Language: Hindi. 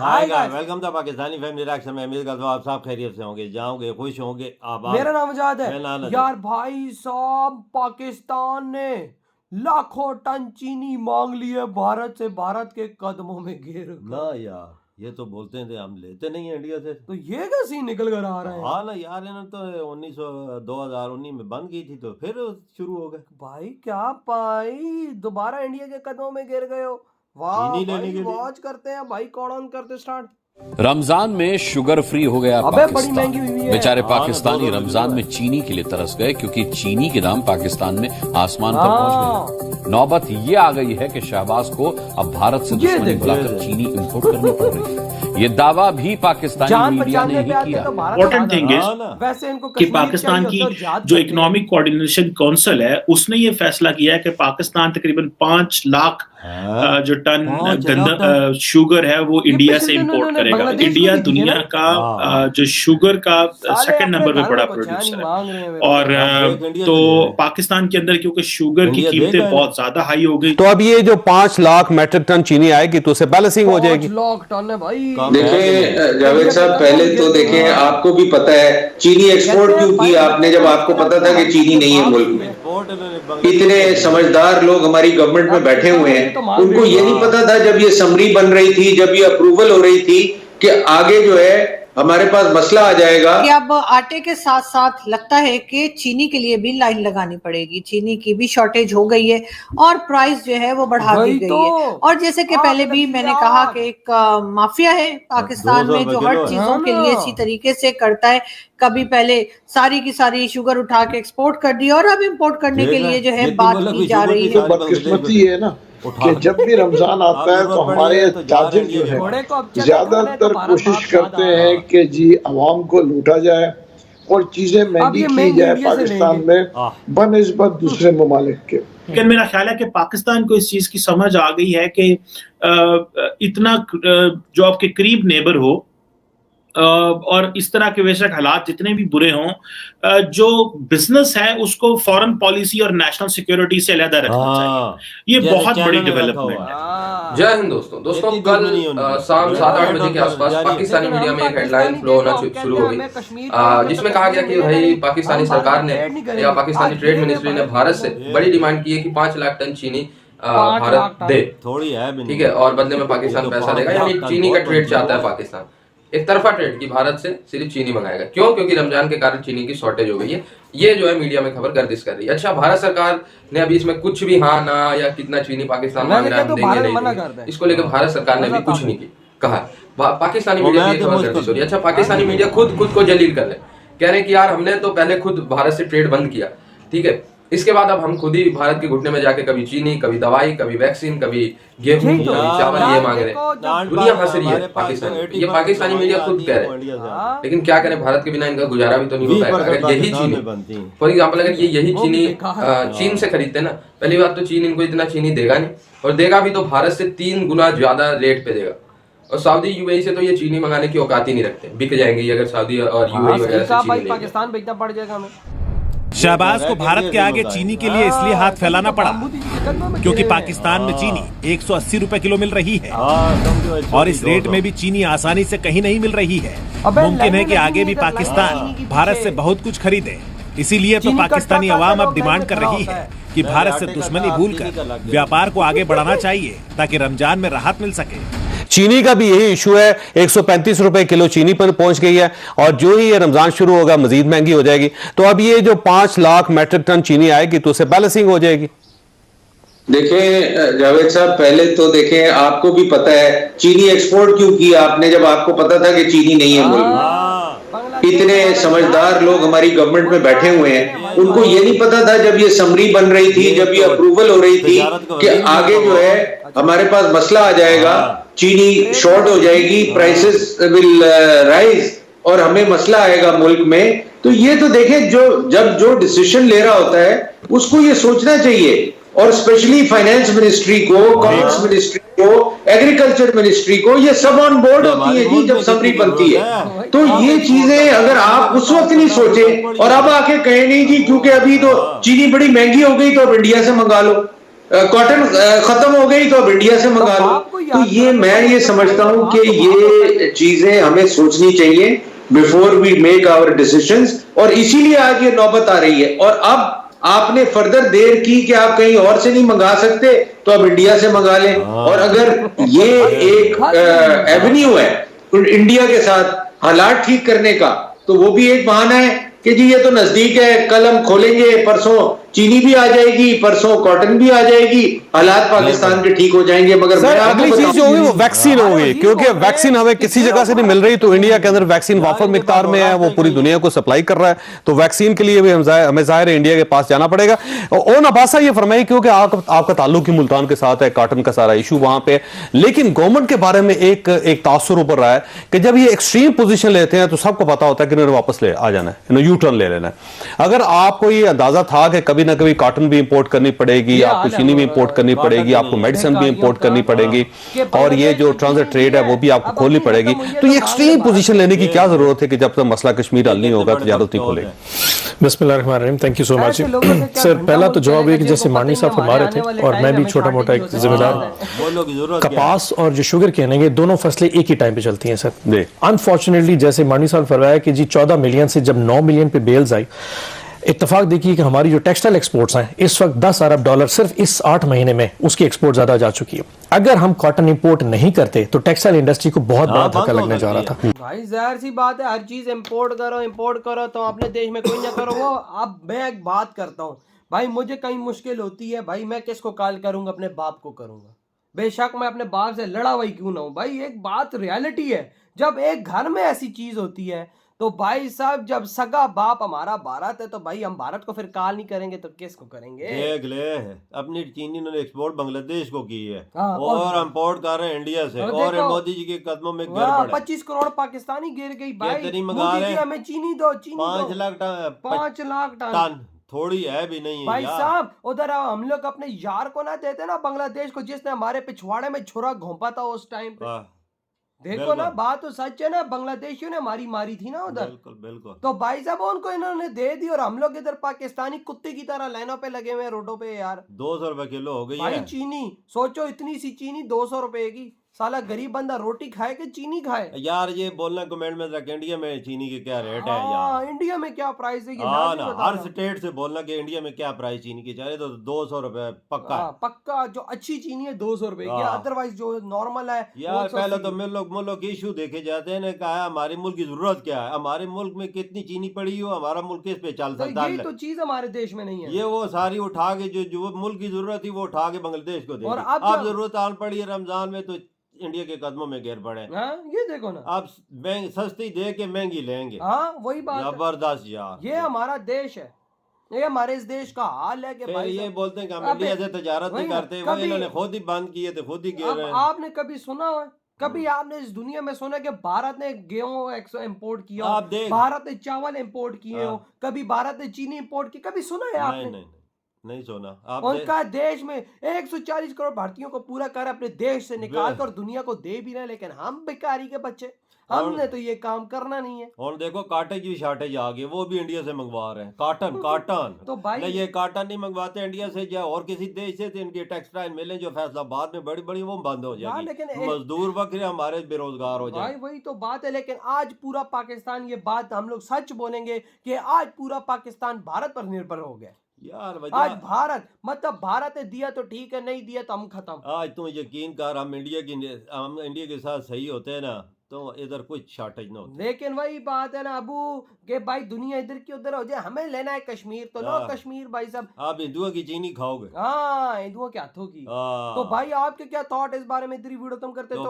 Hi hi guys, guys. Welcome to Pakistani family reaction में। उम्मीद करता हूँ आप सब खैरियत से होंगे, जाओगे, खुश होंगे, आबाद। मेरा नाम आजाद है। मैं नाना यार भाई साहब, पाकिस्तान ने लाखों टन चीनी मांग ली है भारत से, भारत के कदमों में गिर ना कर। यार, ये तो बोलते थे हम लेते नहीं है इंडिया से। तो ये क्या सीन निकल कर आ रहे हैं? हाँ ना यार, इन्होंने तो 2019 में बंद की थी तो फिर शुरू हो गए भाई क्या भाई, दोबारा इंडिया के कदमों में गिर गए हो। वाह चीनी लेने भाई, के लिए। वॉच करते हैं भाई, कौन ऑन करते स्टार्ट। रमजान में शुगर फ्री हो गया अबे बड़ी महंगी हुई पाकिस्तान। है। बेचारे हाँ, पाकिस्तानी दो रमजान में चीनी के लिए तरस गए क्योंकि चीनी के दाम पाकिस्तान में आसमान पर पहुंच गए। नौबत ये आ गई है कि शहबाज को अब भारत से दुश्मनी बुलाकर चीनी इंपोर्ट करनी पड़ रही है। ये दावा भी पाकिस्तानी मीडिया ने ही किया। इम्पोर्टेंट थिंग इज वैसे इनको कि पाकिस्तान की जो इकोनॉमिक कोऑर्डिनेशन काउंसिल है उसने ये फैसला किया है कि पाकिस्तान तकरीबन 5 लाख जो टन गंदा शुगर है वो इंडिया से इंपोर्ट करेगा। इंडिया दुनिया का जो शुगर का सेकंड नंबर पे बड़ा प्रोड्यूसर है और तो पाकिस्तान के अंदर क्योंकि शुगर की कीमतें बहुत ज्यादा हाई हो गई, तो अब ये जो 5 लाख मैट्रिक टन चीनी आएगी तो उसे बैलेंसिंग हो जाएगी। 5 लाख टन है भाई। देखें जावेद साहब, पहले तो देखें, आपको भी पता है चीनी एक्सपोर्ट क्यों किया आपने, जब आपको पता था कि चीनी नहीं है मुल्क में। इतने समझदार लोग हमारी गवर्नमेंट में बैठे हुए हैं, उनको ये नहीं पता था जब ये समरी बन रही थी, जब ये अप्रूवल हो रही थी कि आगे जो है हमारे पास मसला आ जाएगा। कि अब आटे के साथ साथ लगता है कि चीनी के लिए भी लाइन लगानी पड़ेगी। चीनी की भी शॉर्टेज हो गई है और प्राइस जो है वो बढ़ा दी गई है। और जैसे कि पहले भी मैंने कहा कि एक माफिया है पाकिस्तान में जो हर चीजों के लिए इसी तरीके से करता है। कभी पहले सारी की सारी शुगर उठा के एक्सपोर्ट कर दी और अब इंपोर्ट करने के लिए जो है बात की जा रही है। बदकिस्मती है ना कि जब भी रमजान आता है तो हमारे ताजिर जो है ज्यादातर कोशिश करते हैं कि जी अवाम को लूटा जाए और चीजें महंगी की जाए पाकिस्तान में बनिस्बत दूसरे ममालिक के। लेकिन मेरा ख्याल है कि पाकिस्तान को इस चीज की समझ आ गई है कि इतना जो आपके करीब नेबर हो और इस तरह के बेशक हालात जितने भी बुरे हों, जो बिजनेस है उसको फॉरेन पॉलिसी और नेशनल सिक्योरिटी से अलग रखना चाहिए। ये बहुत बड़ी डेवलपमेंट है। जय हिंद दोस्तों कल शाम 7-8 बजे के आसपास पाकिस्तानी मीडिया में एक हेडलाइन फ्लो होना शुरू हो गई जिसमें कहा गया कि भाई पाकिस्तानी सरकार ने या पाकिस्तानी ट्रेड मिनिस्ट्री ने भारत से बड़ी डिमांड की है कि 5 लाख टन चीनी भारत दे, थोड़ी है, ठीक है, और बदले में पाकिस्तान पैसा देगा। यानी चीनी का ट्रेड चाहता है पाकिस्तान, एक तरफा ट्रेड की भारत से सिर्फ चीनी मंगाएगा। क्यों? क्योंकि रमजान के कारण चीनी की शॉर्टेज हो गई है। ये जो है मीडिया में खबर गर्दिश कर रही है। अच्छा, भारत सरकार ने अभी इसमें कुछ भी हाँ ना या कितना चीनी पाकिस्तान मांग रहा है हम देंगे नहीं, इसको लेकर भारत सरकार ने भी कुछ नहीं कहा। पाकिस्तानी मीडिया में खबर गर्दिश हो रही है। अच्छा, पाकिस्तानी मीडिया खुद को जलील कर रहे हैं, कह रहे हैं कि यार हमने तो पहले खुद भारत से ट्रेड बंद किया, ठीक है, इसके बाद अब हम खुद ही भारत के घुटने में जाके कभी चीनी, कभी दवाई, कभी वैक्सीन, कभी गेहूं, कभी चावल ये मांग रहे हैं। दुनिया हंस रही है पाकिस्तान, ये पाकिस्तानी मीडिया खुद कह रहे हैं। लेकिन क्या करें, भारत के बिना इनका गुजारा भी तो नहीं होता है। अगर यही चीनी, फॉर एग्जाम्पल, अगर ये यही चीनी चीन से खरीदते ना, पहली बात तो चीन इनको इतना चीनी देगा नहीं, और देगा भी तो भारत से 3 गुना ज्यादा रेट पे देगा। और सऊदी यूएई से तो ये चीनी मंगाने की औकात ही नहीं रखते, बिक जाएंगे अगर सऊदी और यूएई वगैरह से चीनी पाकिस्तान बेचना पड़ जाएगा हमें। शहबाज को भारत के आगे चीनी के लिए इसलिए हाथ फैलाना पड़ा क्योंकि पाकिस्तान में चीनी 180 रुपए किलो मिल रही है और इस रेट में भी चीनी आसानी से कहीं नहीं मिल रही है। मुमकिन है कि आगे भी पाकिस्तान भारत से बहुत कुछ खरीदे। इसीलिए तो पाकिस्तानी अवाम अब डिमांड कर रही है कि भारत से दुश्मनी भूलकर व्यापार को आगे बढ़ाना चाहिए ताकि रमजान में राहत मिल सके। चीनी का भी यही इशू है, 135 रुपए किलो चीनी पर पहुंच गई है और जो ही ये रमजान शुरू होगा मजीद महंगी हो जाएगी। तो अब ये जो 5 लाख मैट्रिक टन चीनी आएगी तो उसे बैलेंसिंग हो जाएगी। देखें जावेद साहब, पहले तो देखें, आपको भी पता है चीनी एक्सपोर्ट क्यों किया आपने, जब आपको पता था कि चीनी नहीं है मुल्क में। इतने समझदार लोग हमारी गवर्नमेंट में बैठे हुए हैं, उनको ये नहीं पता था जब ये समरी बन रही थी, जब ये अप्रूवल हो रही थी कि आगे जो है हमारे पास मसला आ जाएगा, चीनी शॉर्ट हो जाएगी, प्राइसेस विल राइज और हमें मसला आएगा मुल्क में। तो ये तो देखें, जो डिसीजन ले रहा होता है उसको ये सोचना चाहिए, और स्पेशली फाइनेंस मिनिस्ट्री को, कॉमर्स मिनिस्ट्री को, एग्रीकल्चर मिनिस्ट्री को, ये सब ऑन बोर्ड होती है जी जब समरी बनती है। तो ये चीजें अगर आप उस वक्त नहीं सोचे और अब आके कहे नहीं जी क्योंकि अभी तो चीनी बड़ी महंगी हो गई तो अब इंडिया से मंगा लो, कॉटन खत्म हो गई तो अब इंडिया से मंगा लो। तो ये मैं ये समझता हूं कि ये चीजें हमें सोचनी चाहिए before we make our decisions, और इसीलिए आज ये नौबत आ रही है। और अब आपने फर्दर देर की कि आप कहीं और से नहीं मंगा सकते तो अब इंडिया से मंगा लें। और अगर ये एक एवेन्यू है इंडिया के साथ हालात ठीक करने का, तो वो भी एक बहाना है कि जी ये तो नजदीक है, कल हम खोलेंगे, परसों चीनी भी आ जाएगी, परसों कॉटन भी आ जाएगी, हालात पाकिस्तान के ठीक हो जाएंगे। मगर सर अगली चीज जो होगी वो वैक्सीन होगी, क्योंकि वैक्सीन हमें किसी जगह से नहीं मिल रही। तो इंडिया के अंदर वैक्सीन वाफर मिकदार में है, वो पूरी दुनिया को सप्लाई कर रहा है। तो वैक्सीन के लिए भी हमें जाहिर है इंडिया के पास जाना पड़ेगा। और नबासा ये फरमाइए, क्योंकि आपका ताल्लुक ही मुल्तान के साथ है, कॉटन का सारा इशू वहां पे, लेकिन गवर्नमेंट के बारे में एक तासुर ऊपर रहा है कि जब ये एक्सट्रीम पोजीशन लेते हैं तो सबको पता होता है कि इन्होंने वापस ले आ जाना है, इन्होंने यू टर्न ले लेना है। अगर आपको ये अंदाजा था कि कभी ना कभी कॉटन भी इंपोर्ट करनी पड़ेगी, आपको चीनी भी इंपोर्ट करनी पड़ेगी, आपको मेडिसिन भी इंपोर्ट करनी पड़ेगी, और ये जो ट्रांजिट ट्रेड है वो भी आपको खोलनी पड़ेगी, तो ये एक्सट्रीम पोजीशन लेने की क्या जरूरत है कि जब तक मसला कश्मीर हल नहीं होगा तजारत नहीं खोलेगी। बिस्मिल्लाहिर्रहमानिर्रहीम, thank you so much sir. पहला तो जवाब ये कि जैसे मानी साहब फरमा रहे थे, और मैं भी छोटा मोटा एक जिम्मेदार, कपास और जो शुगर केन है ये दोनों फसलें एक ही टाइम पे चलती हैं सर। अनफॉर्चुनेटली जैसे मानी साहब फरमाया कि जी 14 मिलियन से जब 9 मिलियन पे बेल्स आई, इत्तेफाक देखिए कि हमारी जो टेक्सटाइल एक्सपोर्ट्स हैं इस वक्त 10 अरब डॉलर सिर्फ इस 8 महीने में उसकी एक्सपोर्ट ज्यादा जा चुकी है। अगर हम कॉटन इंपोर्ट नहीं करते तो टेक्सटाइल इंडस्ट्री को बहुत बड़ा धक्का लगने जा रहा था। भाई जाहिर सी बात है, हर चीज इंपोर्ट करो तो अपने देश में कोई ना करो। वो अब मैं एक बात करता हूँ भाई, मुझे कहीं मुश्किल होती है भाई, मैं किसको कॉल करूंगा? अपने बाप को करूंगा। बेशक मैं अपने बाप से लड़ा हुआ क्यों ना हूं भाई, एक बात रियलिटी है। जब एक घर में ऐसी चीज होती है तो भाई साहब, जब सगा बाप हमारा भारत है तो भाई हम भारत को फिर कॉल नहीं करेंगे तो किसको करेंगे? देख ले, अपनी चीनी इन्होंने एक्सपोर्ट बांग्लादेश को की है, और इंपोर्ट कर रहे हैं इंडिया से, और मोदी जी के कदमों में गिर पड़े। 25 करोड़ पाकिस्तानी गिर गई भाई। मोदी जी हमें चीनी दो, चीनी 5 लाख टन थोड़ी है भी नहीं है भाई साहब। उधर हम लोग अपने यार को ना देते ना बांग्लादेश को, जिसने हमारे पिछवाड़े में छुरा घोंपा था उस टाइम पे। देखो ना, बात तो सच है ना, बांग्लादेशियों ने हमारी मारी थी ना उधर। बिल्कुल बिल्कुल। तो भाई साहब उनको इन्होंने दे दी, और हम लोग इधर पाकिस्तानी कुत्ते की तरह लाइनों पे लगे हुए हैं रोडों पे यार। 200 रुपए किलो हो गई भाई है चीनी। सोचो इतनी सी चीनी 200 रुपए की, साला गरीब बंदा रोटी खाए कि चीनी खाए यार। ये बोलना कमेंट में रख, इंडिया में चीनी के क्या रेट है यार, इंडिया में क्या प्राइस है? ना हर स्टेट से बोलना कि इंडिया में क्या प्राइस चीनी की चाहिए, तो 200 रुपए पक्का है। पक्का जो अच्छी चीनी है 200 रुपए की, अदरवाइज जो नॉर्मल है यार। पहले तो मुल्क इशू देखे जाते हैं, कहा हमारे मुल्क की जरूरत क्या है, हमारे मुल्क में कितनी चीनी पड़ी हो, हमारा मुल्क किस पे चल सकता है। तो चीज हमारे देश में नहीं है। ये वो सारी उठा के जो मुल्क की जरूरत थी वो उठा के बांग्लादेश को दे, और अब जरूरत आन पड़ी है रमजान में तो इंडिया के कदमों में गिर पड़े। ये देखो ना, आप सस्ती दे के महंगी लेंगे। वही बात, जबरदस्त यार। ये हमारा देश है, ये हमारे इस देश का हाल है कि भाई ये बोलते हैं कि हम इंडिया से तजारत नहीं करते, वो इन्होंने खुद ही बंद किए थे, खुद ही गिर रहे हैं। आपने कभी सुना है, कभी आपने इस दुनिया में सुना कि भारत ने गेहूं इंपोर्ट किया, भारत ने चावल इंपोर्ट किए हो, कभी भारत ने चीनी इंपोर्ट की, कभी सुना है आपने? नहीं सुना। उनका देश में 140 करोड़ भारतीयों को पूरा कर अपने देश से निकाल कर दुनिया को दे भी रहे, लेकिन हम भिखारी के बच्चे, हमने तो ये काम करना नहीं है। और देखो काटेज की शार्टेज आ गई, वो भी इंडिया से मंगवा रहे हैं काटन। तो भाई नहीं, ये काटन नहीं मंगवाते इंडिया से या और किसी देश से, तो इनकी टेक्सटाइल मिलें जो फैसलाबाद में बड़ी बड़ी वो बंद हो जाएगी, लेकिन मजदूर वगैरह हमारे बेरोजगार हो जाए। वही तो बात है। लेकिन आज पूरा पाकिस्तान, ये बात हम लोग सच बोलेंगे कि आज पूरा पाकिस्तान भारत पर निर्भर हो गया यार। आज भारत, मतलब भारत ने दिया तो ठीक है, नहीं दिया तो हम खत्म। आज तुम यकीन कर, हम इंडिया के साथ सही होते हैं ना तो इधर कुछ शॉर्टेज ना होती। लेकिन वही बात है ना अबू के भाई, दुनिया इधर की उधर हो जाए, हमें लेना है कश्मीर तो लो कश्मीर भाई साहब। आप हिंदुओं की चीनी खाओगे? हिंदुओं के हाथों की। तो भाई आपके क्या थॉट इस बारे में? इधर वीडियो तुम करते तो